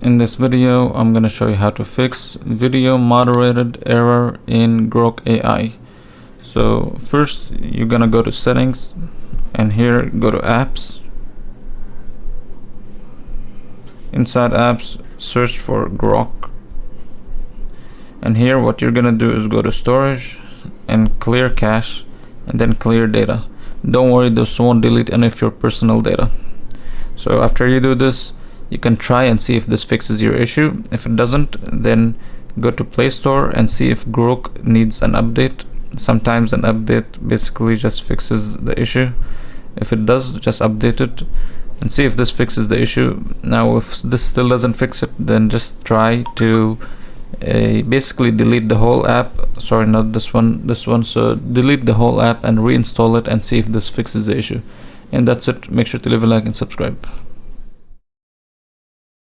In this video, I'm going to show you how to fix video moderated error in Grok AI. So first, you're going to go to settings, and here go to apps. Inside apps, search for Grok, and here what you're going to do is go to storage and clear cache, and then clear data. Don't worry, this won't delete any of your personal data. So after you do this, you can try and see if this fixes your issue. If it doesn't, then go to Play Store and see if Grok needs an update. Sometimes an update basically just fixes the issue. If it does, just update it and see if this fixes the issue. Now if this still doesn't fix it, then just try to basically delete the whole app. Sorry, not this one, so delete the whole app and reinstall it and see if this fixes the issue. And that's it. Make sure to leave a like and subscribe.